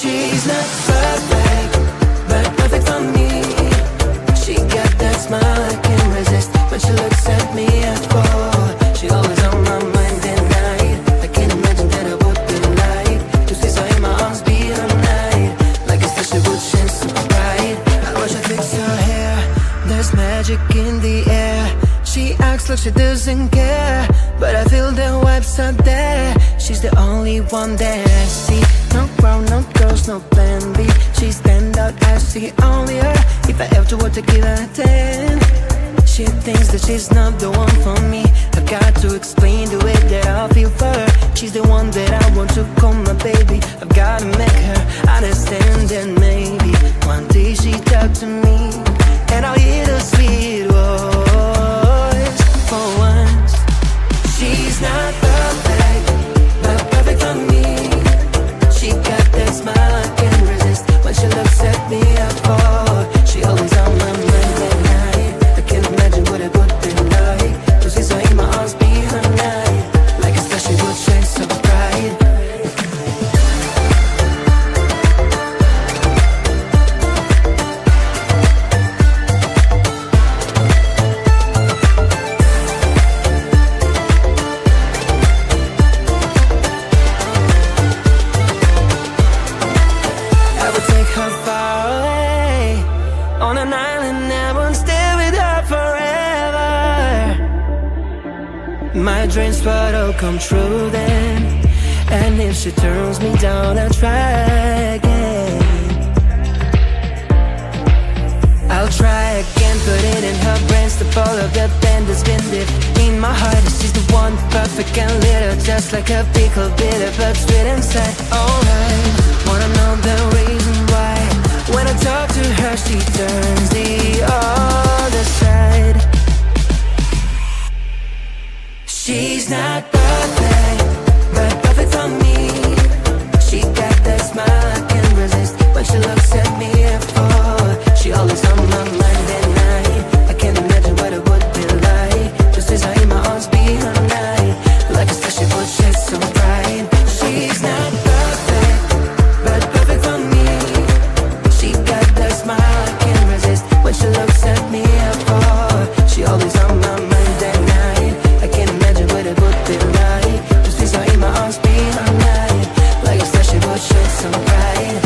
She's not perfect, but perfect for me. She got that smile I can't resist. When she looks at me, I fall. She always on my mind at night. I can't imagine that I would be like to see her in my arms be all night. Like a special would shine so bright. I watch her fix her hair. There's magic in the air. She acts like she doesn't care, but I feel the vibes out there. She's the only one that I see. No crowd, no girls, no plan B. She stand out, I see only her. If I ever were to give her a 10, she thinks that she's not the one for me. I've got to explain the way that I feel for her. She's the one that I want to call my baby. I've gotta make her understand that maybe one day she talk to me and I'll hear the sweet voice for once. She's not perfect, but perfect for me. She got that smile I can't resist. When she looks at me, I fall. She always on my mind at night. I can't imagine what it would be like to see her in my arms be her night. Like a star, she would shine so bright. My dreams would all come true then. And if she turns me down, I'll try again. I'll try again, put it in her brains to follow the band that's been lit in my heart. She's the one, perfect and little, just like a pickle, bitter but sweet inside. Alright, wanna know the reason why? When I talk to her, she turns the other side. She's not perfect, but perfect for me. She got that smile I can't resist. When she looks at me, I fall. She always on my mind at night. I can't imagine what it would be like just as I in my arms be her night. Like a star, she would shine so bright. She's not perfect, but perfect for me. She got that smile I can't resist. When she looks at me, I fall. She always on my mind at night. I can't imagine what it would be like just as I in my arms be her night. Like a star, she would shine so bright.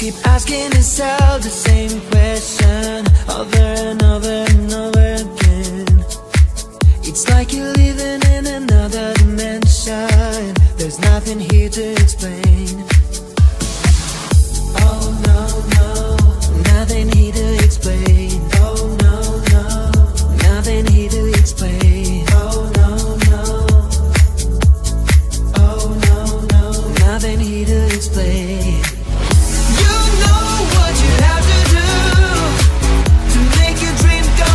Keep asking yourself the same question over and over and over again. It's like you're living in another dimension. There's nothing here to explain. Oh no, no, nothing here to explain. Oh no, no, nothing here to explain. Oh no, no, oh no, no, nothing here to explain. What you have to do to make your dream come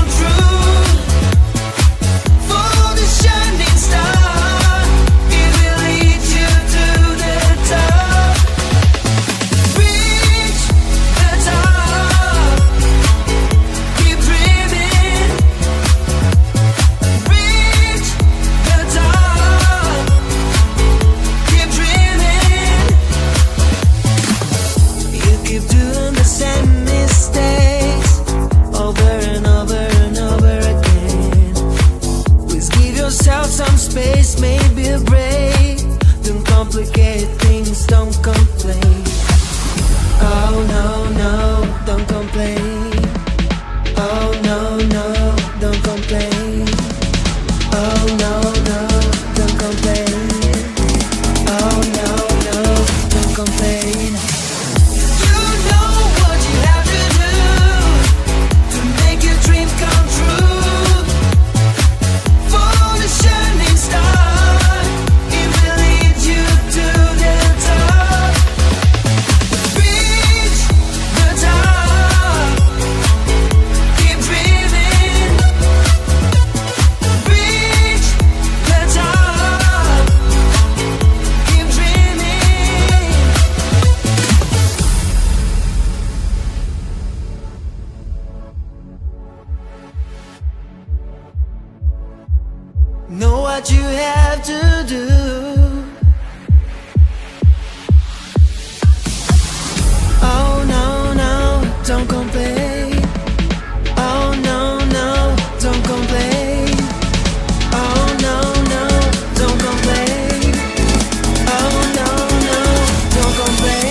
know what you have to do. Oh no, no, don't complain. Oh no, no, don't complain. Oh no, no, don't complain. Oh no, no, don't complain.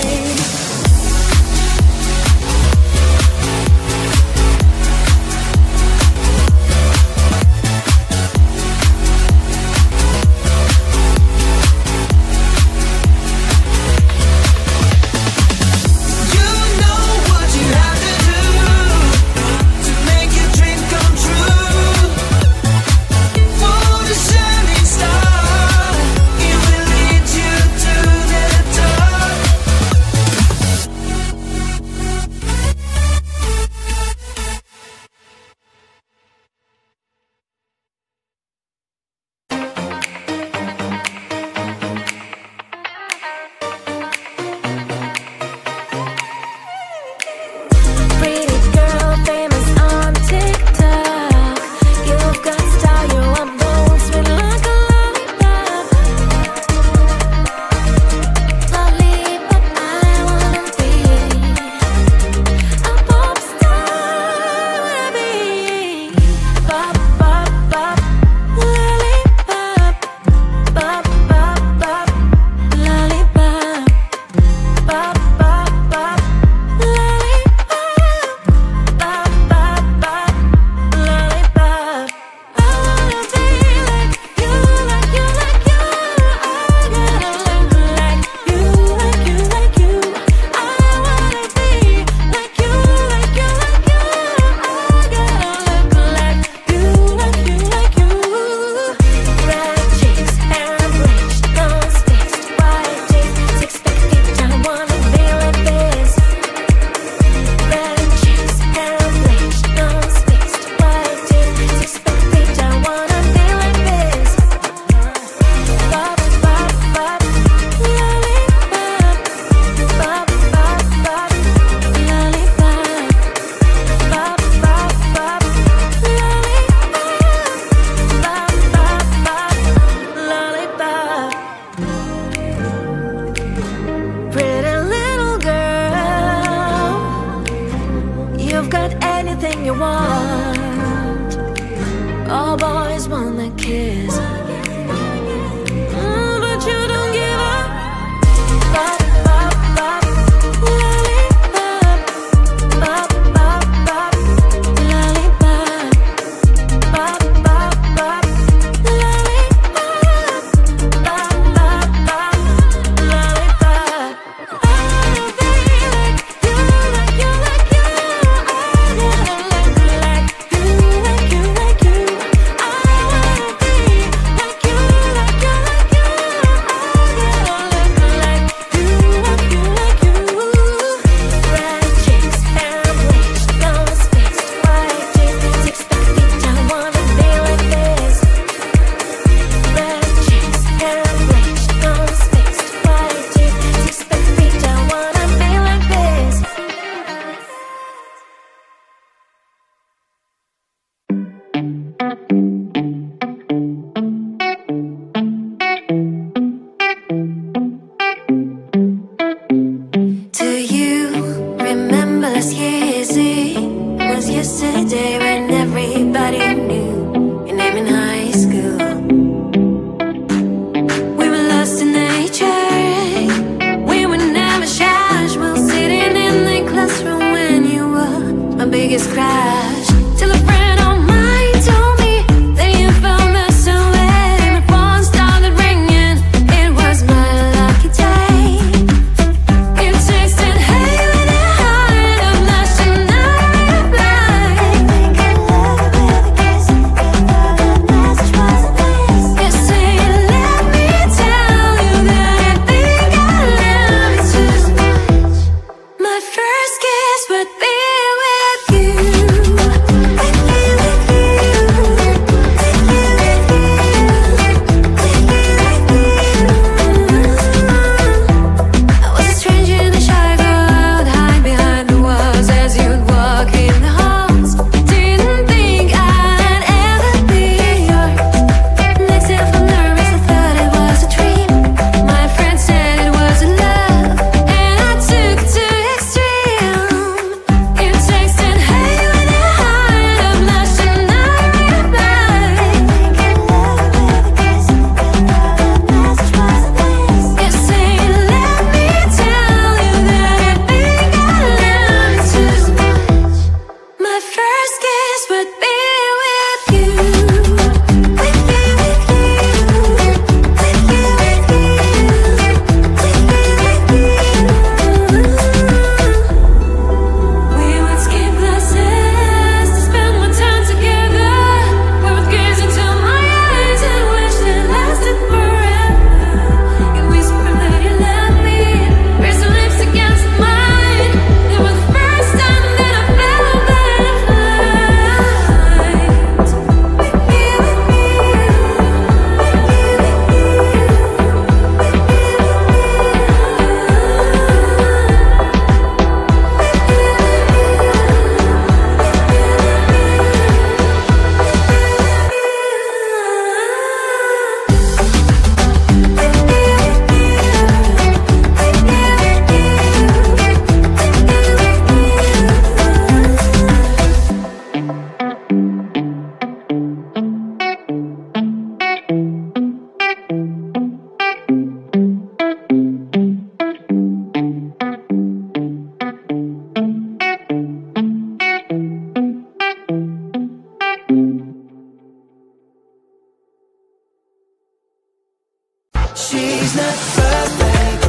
She's not perfect,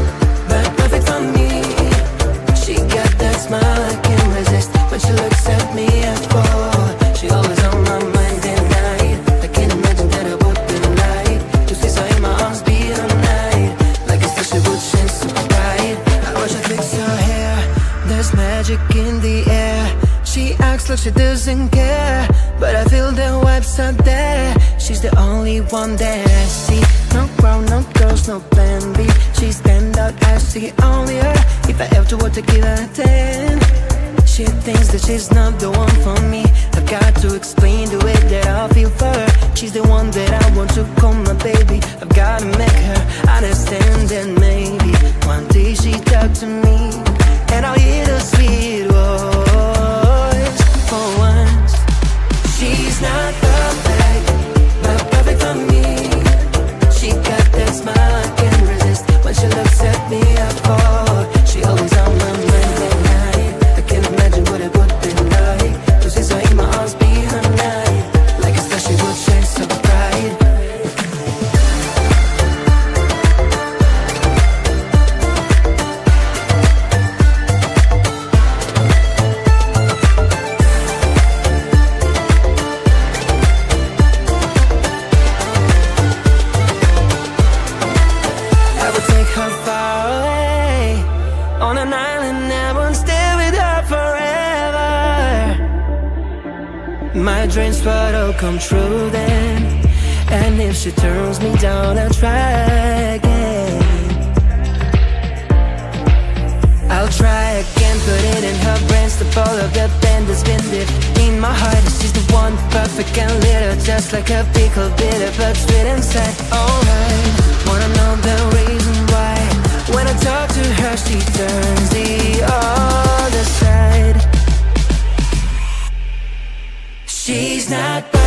but perfect for me. She got that smile I can't resist. When she looks at me, I fall. She always on my mind at night. I can't imagine that I would be like to see her in my arms be all night. Like a star she would shine so bright. I watch her fix her hair, there's magic in the air. She acts like she doesn't care, but I feel the vibes out there. She's the only one that I see. No crowd, no girls, no plan B. She stand out, I see only her. If I ever were to give her a 10, she thinks that she's not the one for me. I've got to explain the way that I feel for her. She's the one that I want to call my baby. I've got to make her understand that maybe one day she talk to me and I'll hear the sweet voice for once. She's not perfect, but perfect for me. She got that smile I can't resist. When she looks at me, I fall. She always on my mind at night. I can't imagine what it would be like to see her in my arms be her night. Like a star she would shine so bright. I would take her far away on an island. I won't stay with her forever. My dreams would all come true then. And if she turns me down, I'll try again. I'll try again, put it in her brain. Stop all of the pain that's been deep in my heart. She's the one, perfect and little, just like a pickle, bitter but sweet inside. Alright, wanna know the reason why? When I talk to her, she turns the other side. She's not perfect.